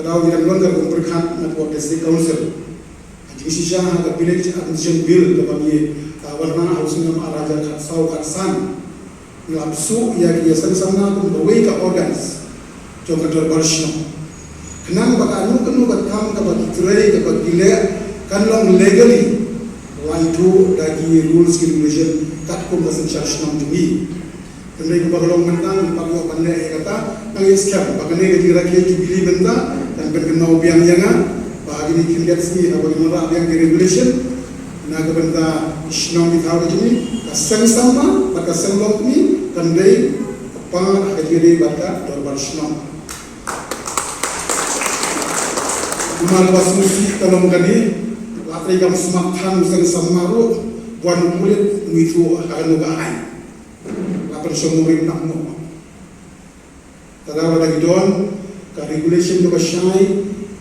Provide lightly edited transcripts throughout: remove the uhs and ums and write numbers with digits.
Kadang kita melakukan pemberkat untuk district council. Jadi sisa ada village admission bill kepada warna housing yang araja katsau katsan lapsu ia kiasan sama tu berway ke organs jom kantor barsno. Kenang baka anu kenu batam kepada tirai kepada gile kan long legally wantu dagi rules regulation kat kum kasan charge nam demi. Kendai kepada long mentang pakai pandai kata ngai scam pakai ngai rakyat jubilee benda dan berkenau biang yang bagi ni kiliat sini bagaimana biang regulation na kebenda isnong di tahun ini kaseng sama baka senglok ni kendai apa kejadian baka dorbar isnong umal basusi kalau kali latri kam semakhan seng samaru buan kulit mitu akan ugaan lapan semuring nakmo tadawa lagi don ka regulation ka basyai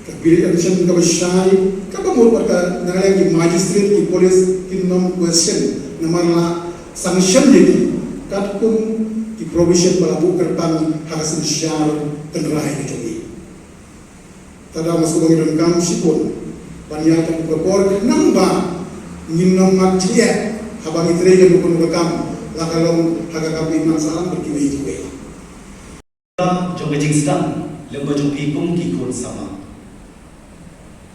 ka bill admission ka basyai ka pamur ka nangalang ki magistrate ki police kinom question namarla sanction ni katkum ki provision balabu kertan hasil syar tenrai ni tada masuk bangidon kam sipun banyak yang berkor namba nginom matria habang itre yang bukan bekam lakalong hagakapi masalah berkiwi-kiwi jong kajing sedang lemba jong pikum kikun sama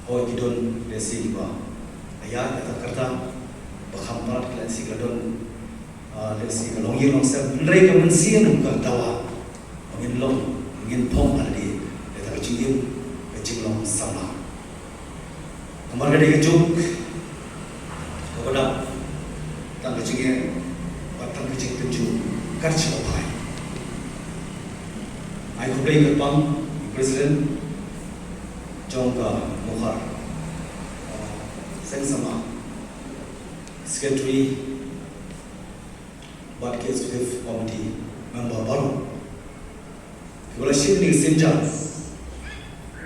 hoi kidon resi ba ayat kata kerta bakhampat klan si gadon lesi kalong yeng long sep ndrei ka mensian ka dawa ngin long ngin pom ali eta kajing long sama kamar gade kejuk kepada tang kajing batang kajing kejuk karcha bai I could play with President Jongka Mohar, Sensama, Secretary, Badke Executive Committee Member Baru, Kulashin Sinja,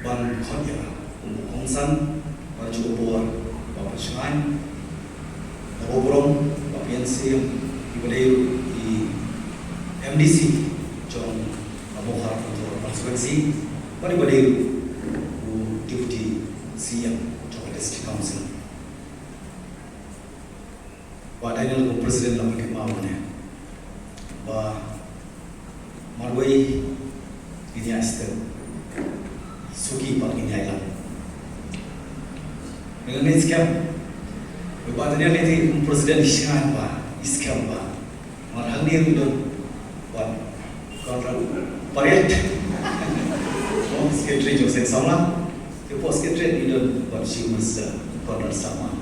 Ban Konya, Kongsan, Baju Obor, Bapak Shanghai, Nabobrong, Bapak Yansi, Ibadeu, MDC, Jong Mohar untuk konstituensi pada deputy CM Jawa District Council. Pada ini lagu presiden dalam kemauannya, bah marwai ini asisten suki pak ini ayam. Dengan ini skam, berbandingnya ini presiden isyan bah, skam bah, marhal dia itu bah kontrak Pariat, sekretari Joseph sama, kepo sekretari itu buat simus koordinat sama.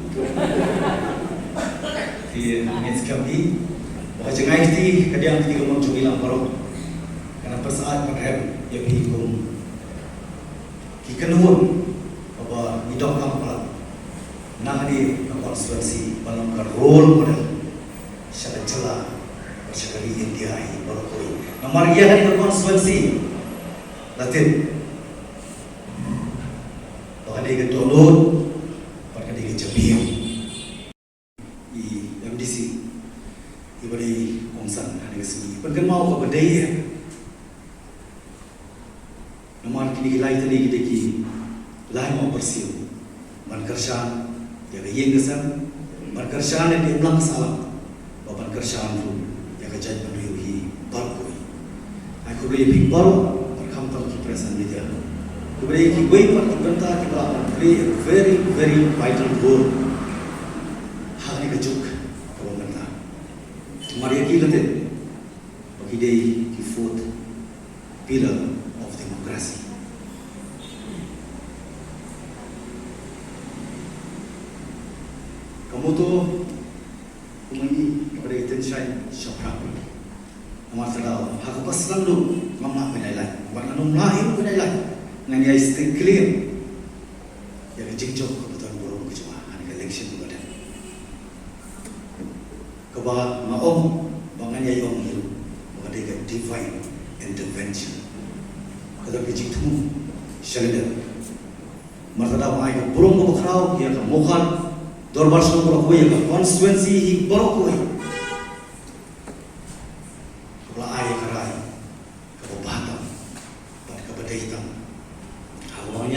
Di ngis kami, bahwa jengai ti kadiang tiga orang cumi lang parok, karena persaat pakai ya hikum, kikenun, bahwa hidup kampal, nah di konstituensi balangkar role model, syarat celah, sekali India ini berkoi. Nomor dia hari konstituensi Latin bahkan dia download bahkan dia jebir di MDC diberi kongsan hari kesini pengen mau ke bedaya nomor kini kita ini kita ki lain mau bersih berkerjaan jaga yang kesan berkerjaan yang diulang salah bapak kerjaan tu jaga jadi penuhi berkoi aku boleh pergi baru berkampung di presiden media. Aku boleh pergi gue pertentang kita play a very vital role. Hal ini kejuk kalau kita. Mari kita lihat bagi dia di fourth pillar of democracy. Kamu tu umumnya kepada attention syafrak. Amat sedar, hak pas selalu mama penilai, warna lahir penilai, dengan dia stay clear. Yang jengjok kebetulan burung kecuali election tu ada. Kebal maom, bangan ya yong hiu, bangan dia divine intervention. Kalau kejik tu, syarikat. Mereka mai burung kebekrau, ia kemukan, dorbar semua berkui, ia konstituensi berkui.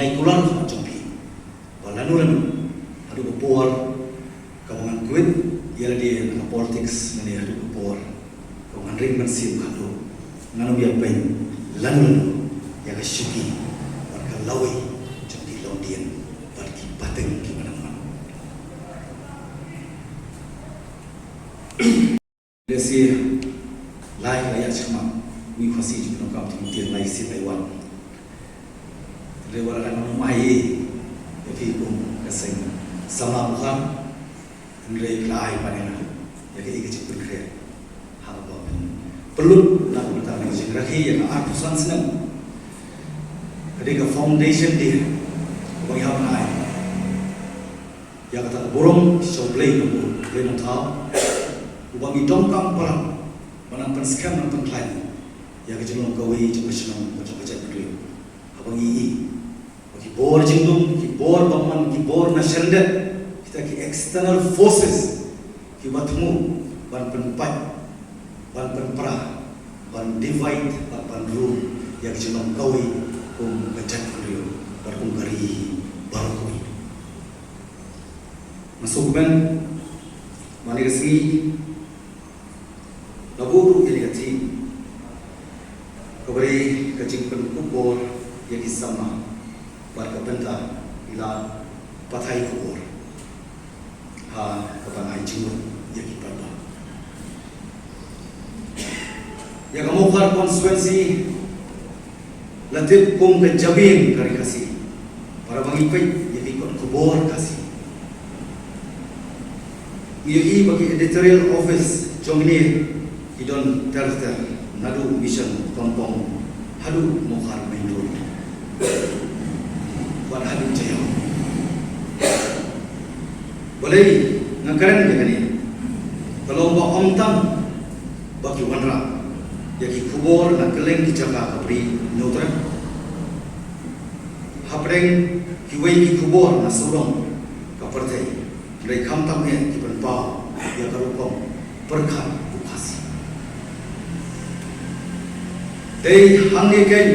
nyai kulan sama jompi. Balanu adu kepor kawangan kuit ia dia dengan politics ini adu kepor kawangan ring mensim kado nganu biar pen lanu yang kesyuki warga lawi jompi laudian bagi pateng gimana mana. Desi lai layak cuma mengikuti juga kau timtir lai si Taiwan. Lewat dalam mai, jadi pun keseng sama bukan, nilai lai pada nak, jadi ikut cepet kerja, hal apa perlu nak bertanya dengan rakyat yang artusan senang. Ketika foundation dia, bagi apa nak? Yang kata borong, shoplay nombor, play notau, bagi dongkang perang, menampan scam menampan klien, yang kejelong kawai cuma senang macam kerja. Abang ini. Kibor jingdum, kibor baman, kibor nasional, kita ki external forces, kibatmu, ban penpat, ban penperah, ban divide, ban rule, yang jenong kawi, kum kejat kuliu, berkum kari, baru kui. Masuk ben, mani kesi, laburu ini kati, kabari kacing penkubor, yang kisama. Warga benda ila patai kubur kapan ai jingur ya kipada ya kamu kar konstituensi latip kum ke jabin kari kasih para bagi pai ya ikon kubur kasih ia bagi editorial office jomini idon terter nadu mission kompong hadu mokar mendur buat hadap jaya. Boleh ngakaran dia ni. Kalau bawa omtam bagi wanra, jadi kubur nak keleng dijaga kabri neutra. Hapreng kiwai ki kubur nak sorong kapertai. Dari kamtam ni kiban pa ya karupom perkat bukasi. Dari hangge kan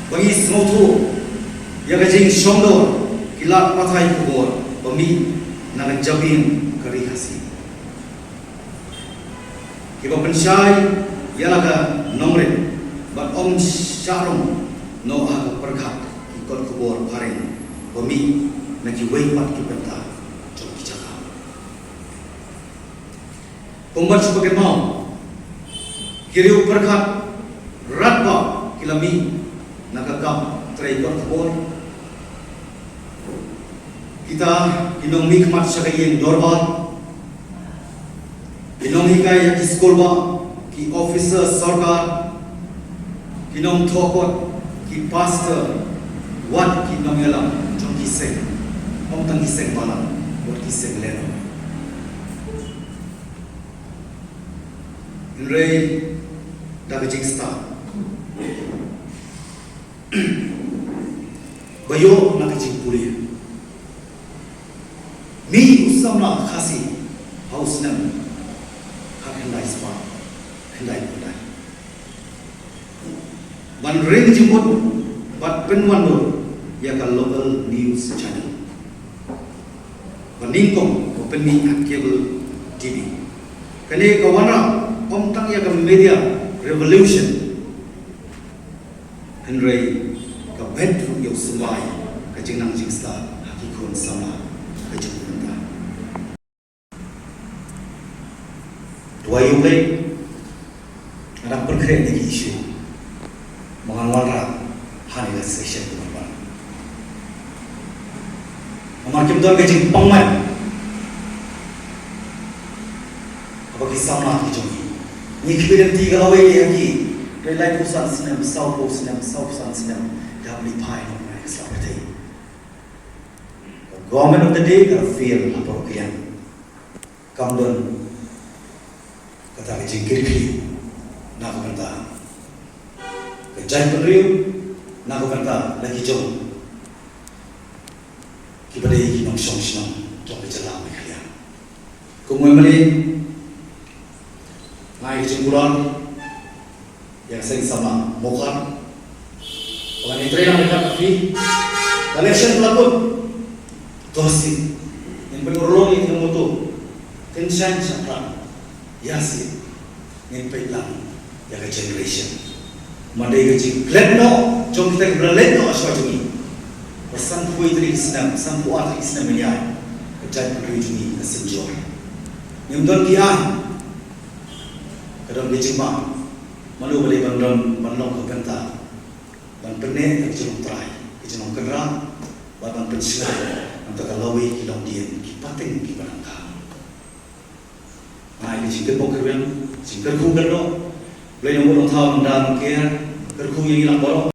bagi semutu yang kajing shondor kilat patai kubur bami nak jabin kari kasih. Kiba pensyai ialah ke nomre bat om syarom no aga perkat ikut kubur paring bami nak kiwai pat kibenta jom kijaga. Pembat sebagai mau kiriu perkat ratba kilami nak agam terikut kubur. Kita inong nikmat sa kayeng dorban, inong hikay ki skolba, ki officer sarkar, inong thokot, ki pastor, wat ki inong elam, jom kiseng, omtang kiseng balang, wat kiseng leno. Inray, dagajing star. Bayo nakajing pulih. Mi usamna khasi haus nam hakandai spa handai kudai ban ring jimut bat penwanur ya ka local news channel bandingkom openni cable TV kane kawana omtang ya ka media revolution henry ka bedroom yo sumbai ka jingnang jingsta hakikon sama kajing dua yungkai ada perkara ini isu menganwalra hari session berapa. Makin dor kajing pangman apa kisah nak dijungi ni kebetulan tiga awal lagi relay pusat sinam south pusat sinam double pie nak seperti government of the day got fail apa kian kamdon kata jingkir kiri nak kata kejai penriu nak kata lagi jauh kepada yang song jauh berjalan kalian kemudian naik jengkuran yang sering sama mokan Orang itu yang dekat tapi Malaysia pelakon tosi yang berurung itu mutu tension sakram yasi yang pelang yang generation mandai gaji leno jom kita berleno asal jumi pesan pui dari Islam sampu arti Islam ini kerja dari jumi kesenjor yang don kian kadang dijemah malu boleh bandon bandong kebenta ban penek tak jeruk terai kejenong kenra ban pensiar untuk kalawi kilong dian kipating kibarangka nah ini singkat pokok kerjaan singkat ku kerdo boleh nombor tahun dan kia kerku yang hilang borok